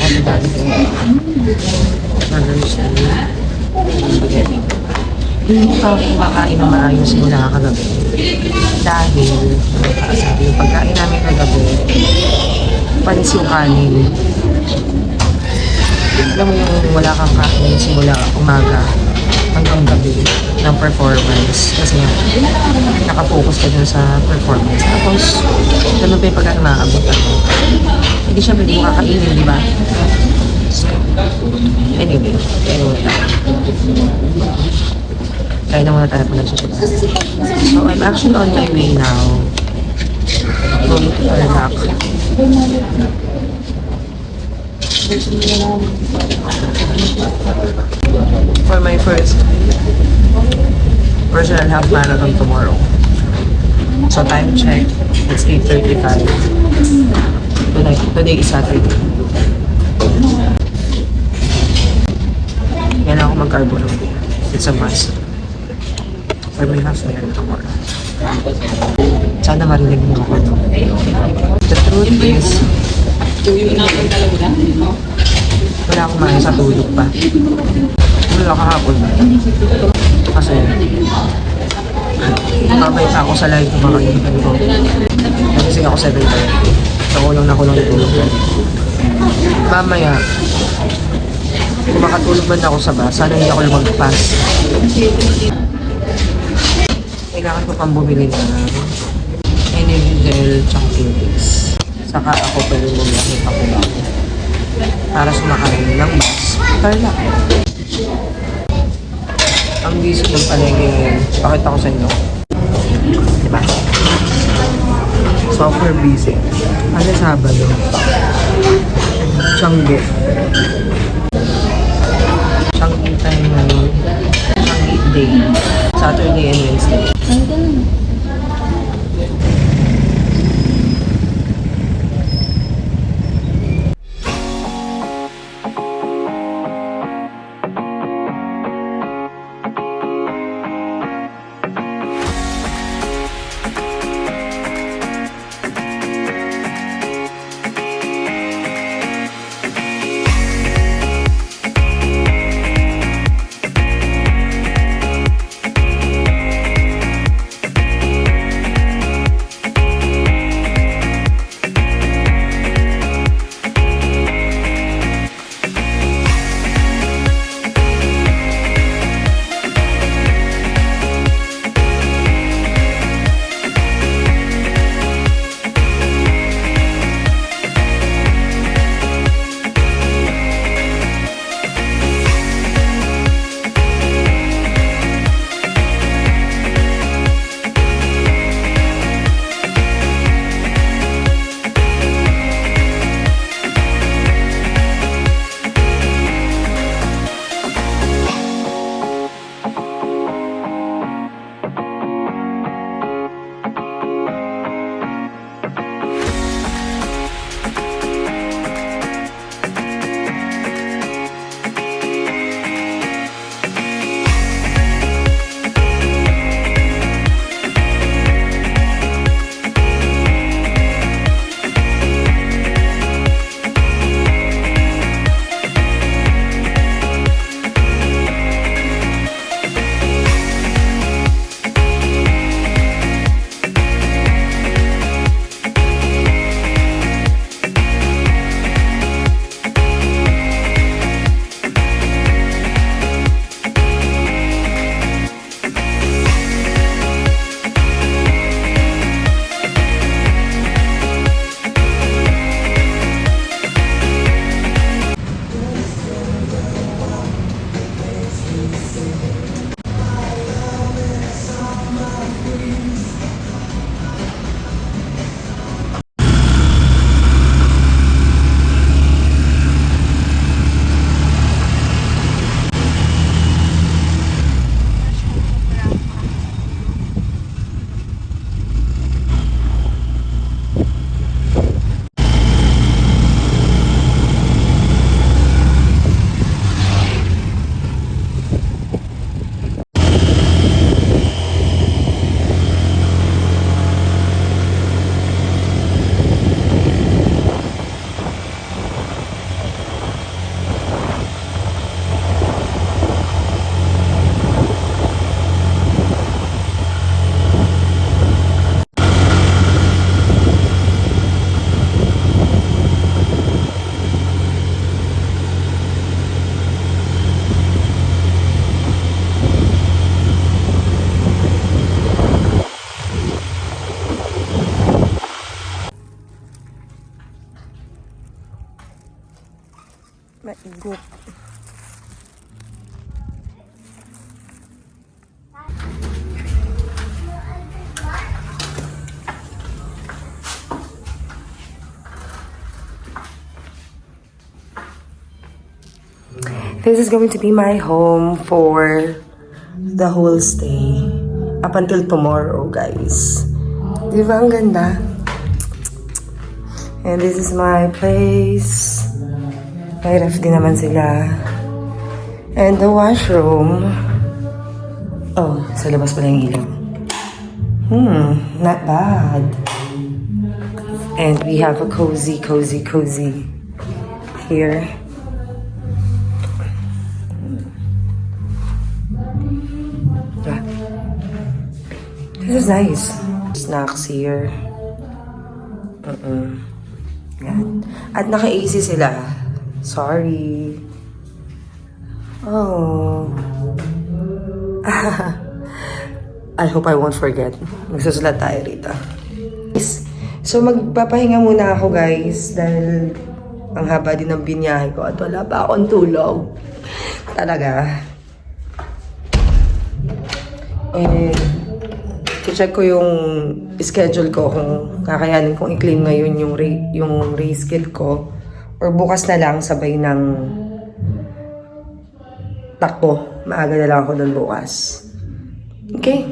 Mother's Day. Hindi pa ako kumakain na maayos mula kagabi. Dahil, sabi yung pagkain namin kagabi, panis yung kanin. Alam mo yung wala kang kain simula umaga hanggang gabi ng performance. Kasi nakafocus ka dun sa performance. Tapos, ganun pa yung pagkain maaabot ako. Hindi siya pwede mo kakainin, di ba? So, anyway, kaya na muna tayo po nagsusunod. So, I'm actually on my way now. Going to Tarlac. For my first personal half marathon tomorrow. So, time check. It's 8:35. Today is Saturday. Kailangan ako mag-carbo ng day. It's a must. For my half marathon tomorrow. Sana marinig mo ako. The truth is, wala akong maayos sa tulog pa. Wala kahapon ba? Kasi, mabay pa ako sa live ng mga kaibigan ko. Nagising ako 7:30. So, kulong na kulong tulog ko. Mamaya, kung makatulog man ako sa bus, sana hindi ako lumagpas. Kailangan ko pang bumili ng energy gel chunkies. Saka ako pwede bumili pa ko lang para sumakay ng bus. Tarlac. Ang busy ng palengke ngayon. Pakita ko sa inyo. Diba? Super busy. Ano Sabado? Changi. Changi time ngayon. Changi day. Saturday and Wednesday. Maigot. This is going to be my home for the whole stay. Up until tomorrow, guys. Di ba ang ganda? And this is my place. May ref din naman sila. And the washroom. Oh, sa labas pala yung ilaw. Not bad. And we have a cozy here. Yeah. This is nice. Snacks here. Yan. At naka-AC sila. Sorry. Oh. I hope I won't forget. Magsusulat tayo rito. So magpapahinga muna ako, guys, dahil ang haba din ng binyahe ko at wala pa akong tulog. Talaga. I-check ko yung schedule ko kung kakayanin kong i-claim ngayon yung race kit ko or bukas na lang sabay ng takbo. Maaga na lang ako doon bukas. Okay.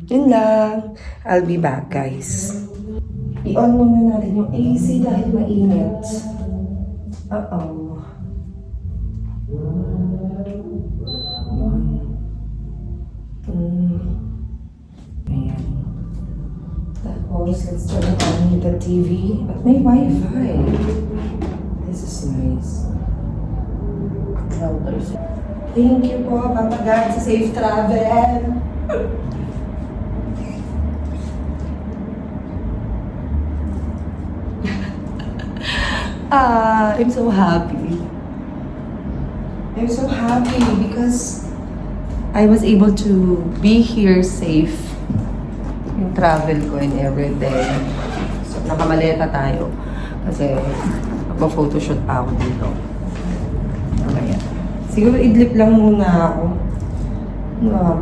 Yun lang. I'll be back, guys. I-on muna natin yung AC dahil mainit. Uh-oh. Ayan. Tapos, let's turn on the TV. But may Wi-Fi. This is nice. Thank you po, Papa God, sa safe travel. I'm so happy. I'm so happy because I was able to be here safe. Yung travel ko and everything. So, nakamaleta tayo. Kasi, magpa-photoshoot pa ako dito. Okay. Siguro idlip lang muna ako.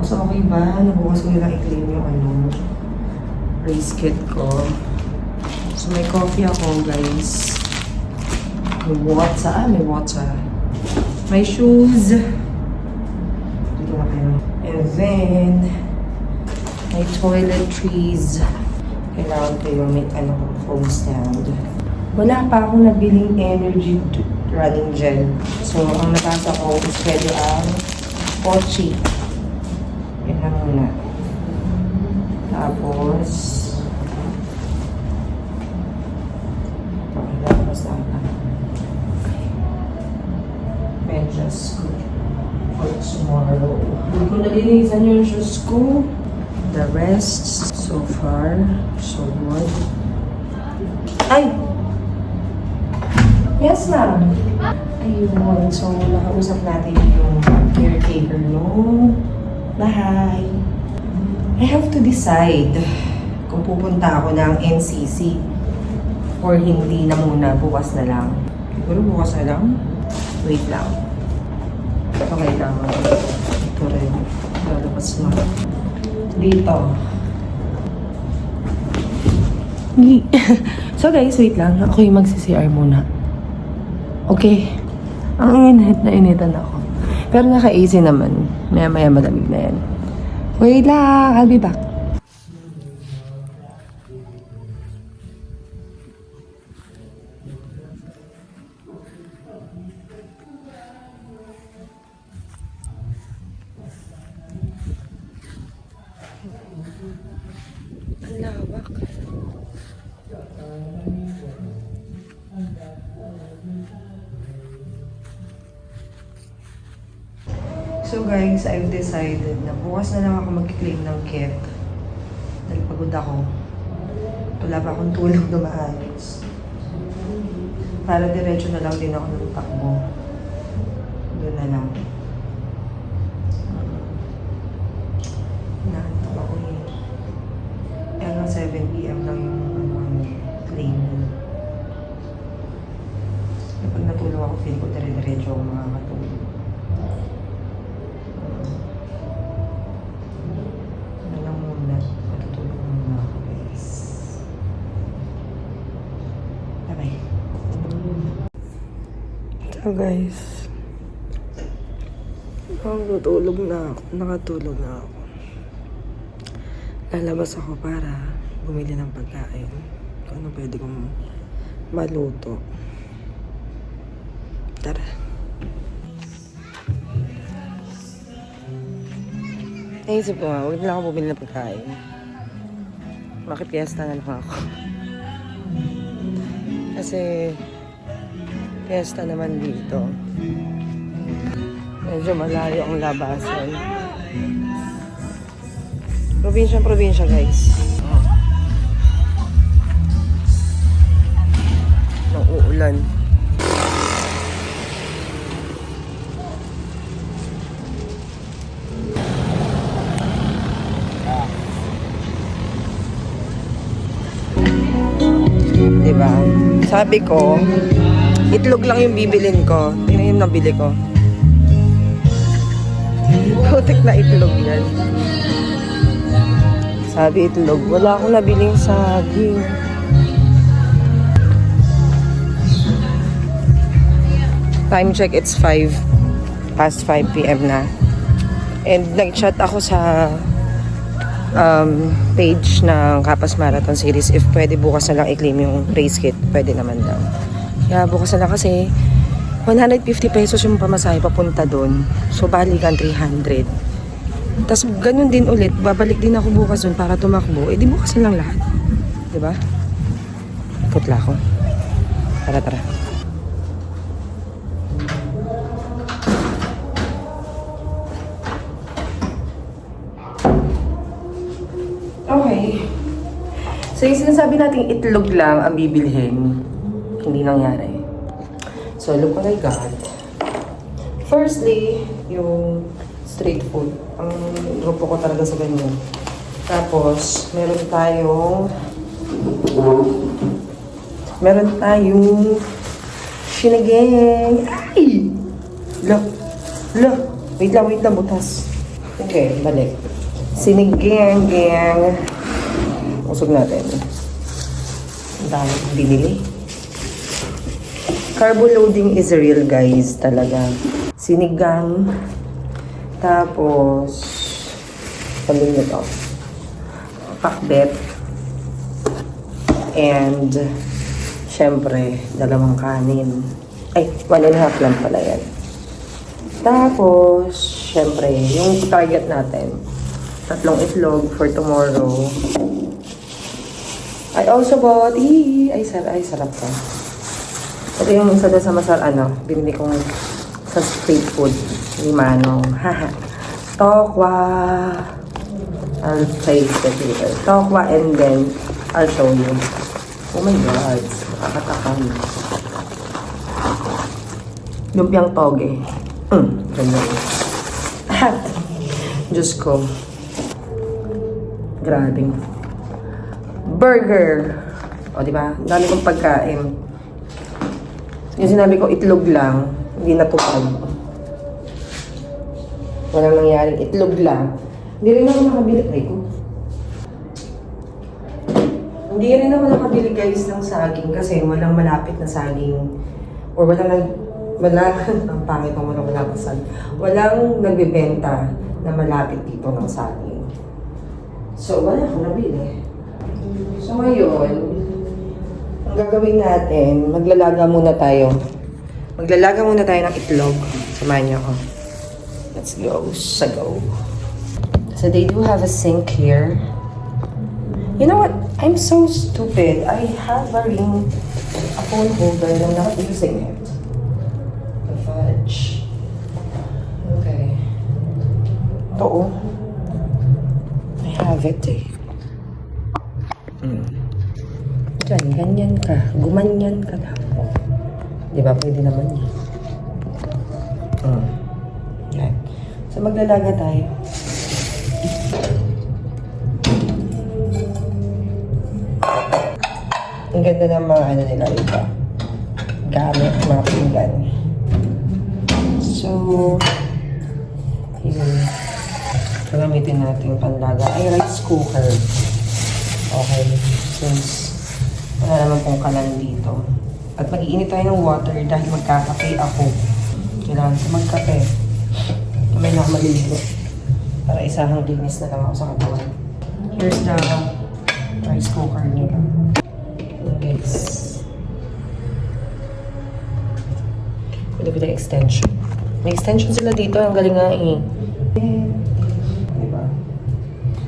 So, okay ba? Nabukas ko nila i-claim yung race kit ko. So, may coffee ako, guys. May water. My shoes. Dito na kayo. And then, my toiletries. Kailangan ko yung may foam stand. Wala pa akong nabiling energy running gel. So, ang nabasa ko is pwede ang Pochi. Yan lang muna. Tapos, medyas ko for tomorrow. Hindi ko nalinisan yung shoes ko. The rest, so far, so good. Ay! Yes, ma'am. Ayun. So, nakausap natin yung caretaker no bahay. I have to decide kung pupunta ako ng NCC or hindi na muna, bukas na lang. Siguro bukas na lang. Wait lang. Ito kailangan. Ito rin. Lalabas mo. Dito. So guys, wait lang. Ako yung magsi-CR muna. Okay. Ang initan ako. Pero naka-AC naman. Maya-maya malamig na yan. Wait lang. I'll be back. Ang lawak. So guys, I've decided na bukas na lang ako mag-claim ng kit. Dahil pagod ako. Wala pa akong tulog na maayos. Para diretso na lang din ako ng takbo. Doon na lang. Naantok ako eh. Hanggang 7 PM lang yung claim. Kapag natulog ako, feel ko dire-diretso ako makakatulog. Ano lang muna, matutulog muna ako guys. Bye-bye. So guys, natulog na ako, nakatulog na ako. Lalabas ako para bumili ng pagkain. Kung ano pwede kong maluto. Tara. Naisip ko nga, huwag na lang ako bumili ng pagkain. Makipiesta na lang ako. Kasi fiesta naman dito. Medyo malayo ang labasan. Probinsya guys. Uulan. Diba? Sabi ko, itlog lang yung bibilin ko. Tingnan yung nabili ko. Putik na itlog yan. Sabi itlog. Wala akong nabiling saging. Time check, it's 5. Past 5 p.m. na. And nag-chat ako sa page ng Kapas Marathon Series if pwede bukas na lang i-claim yung race kit. Pwede naman daw. Kaya bukas na lang kasi 150 pesos yung pamasahe papunta doon. So balikan 300. Tapos ganun din ulit, babalik din ako bukas doon para tumakbo. Eh di bukas na lang lahat. Diba? Putla ako. Tara. Okay. So yung sinasabi nating itlog lang ang bibilhin, hindi nangyari. So look what I got. Firstly, yung street food. Ang grupo ko talaga sa ganyan. Tapos, meron tayong sinigang. Ay! Wait lang, butas. Okay, balik. Sinigang. Usog natin. Ang dami kong binili. Carbo loading is real, guys. Talaga. Sinigang. Tapos, sabihin nyo to. Pakbet. And, syempre, 2 kanin. Ay, 1.5 lang pala yan. Tapos, syempre, yung target natin. 3 itlog for tomorrow. I also bought, ay sarap to. Ito yung isa doon sa binili kong sa street food ni Manong. Haha. Tokwa. I'll taste it later. Tokwa and then I'll show you. Oh my God. Nakakatakam. Lumpiang toge. Ganyan. Diyos ko. Grabe. Burger. O, diba? Dami kong pagkain. Yung sinabi ko, itlog lang. Hindi natupad. Walang nangyaring itlog lang. Hindi rin ako nakabili. Hindi rin ako nakabili guys ng saging kasi walang malapit na saging. Or ang pangit ng walang malapit saging. Walang nagbebenta na malapit dito ng saging. So, wala akong nabili. So, ngayon, ang gagawin natin, maglalaga muna tayo ng itlog. Samahan niyo ako. Let's go. Go. So, they do have a sink here. You know what? I'm so stupid. I have a phone holder and I'm not using it. The fudge. Okay. Oo. I have it eh. Diyan, ganyan ka. Gumanyan ka daw. Diba? Pwede naman yan. Yan. So, maglalaga tayo. Ang ganda ng mga nila iba. gamit, mga pinggan. So, yun. Gagamitin natin panlaga ay rice cooker. Okay, since wala naman pong kalan dito. At mag-iinit tayo ng water dahil magkakape ako. Kailangan sa magkape. Kamay na ako maliligo. Para isahang linis na lang ako sa katawan. Here's the rice cooker nila. Guys. Pwede ko na extension. May extension sila dito. Ang galing nga eh. Diba?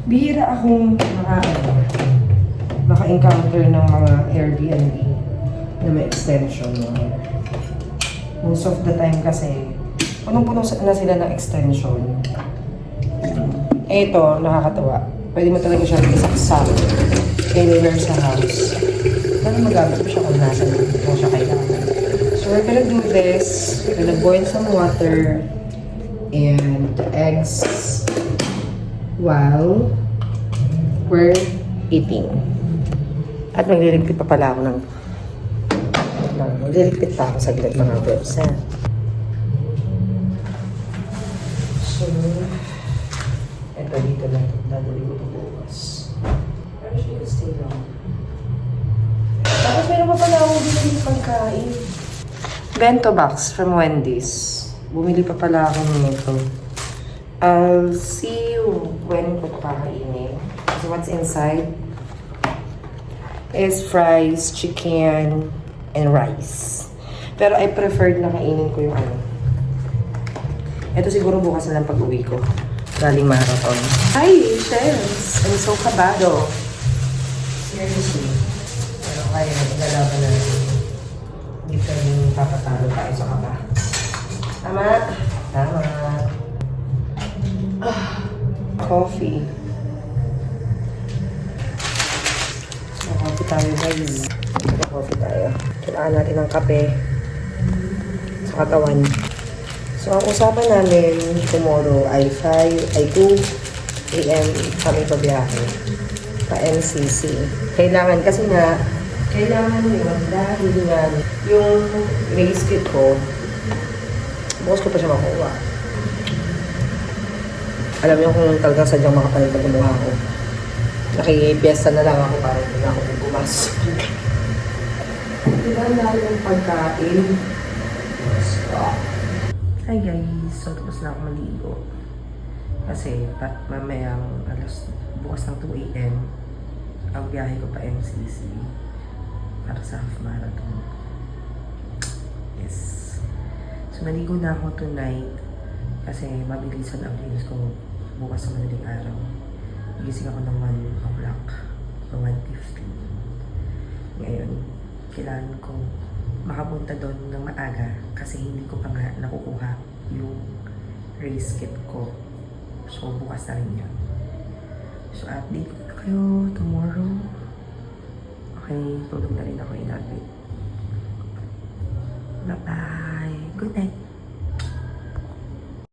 Bihira akong maka-encounter ng mga Airbnb na may extension. Most of the time kasi, punong-puno na sila ng extension. Eh, ito, nakakatawa. Pwede mo talaga siya isaksak anywhere sa house. Pero magamit mo siya kung nasa mo siya kailangan. So, we're gonna do this. We're gonna boil some water and eggs while we're eating. At magliligpit pa pala ako ng magliligpit pa ako sa gilid mga bros, ha? So, eto dito lang. Dadali ko ito bukas. Pero siya stay long. Tapos meron pa pala akong binili pagkain. Bento box from Wendy's. Bumili pa pala ako nito. I'll see you when ko kakainin. So what's inside is fries, chicken, and rice. Pero I preferred na kainin ko yung ano. Ito siguro bukas na lang pag-uwi ko. Galing marathon. Hi, Shells! I'm so kabado. Seriously. Pero kaya nilalaban na rin. Hindi pwedeng papatalo tayo sa kaba. Tama? Tama. Coffee. Coffee tayo, guys. Coffee tayo. Kailangan natin ng kape sa katawan. So, ang usapan namin tomorrow ay 2 a.m. kami pabiyahe pa NCC. Kailangan kasi nga, kailangan yun dahil nga yung race kit ko, bukas ko pa siya makuha. Alam niyo kung talagang sadyang makapalit na gumawa ako. Nakipiesta na lang ako para hindi na ako bumas. Diba na yung pagkain? Hi guys! So tapos na ako maligo. Kasi mamayang bukas ng 2 a.m. ang biyahe ko pa MCC para sa half marathon. Yes. So naligo na ako tonight kasi mabilisan ang linis ko bukas sa madaling araw. Gising ako ng 1 o'clock o 1:50. Ngayon, kailangan ko makapunta doon ng maaga kasi hindi ko pa nga nakukuha yung race kit ko. So, bukas na rin yun. So, update ko kayo tomorrow. Okay, tulog na rin ako in a bit. Bye-bye! Good night!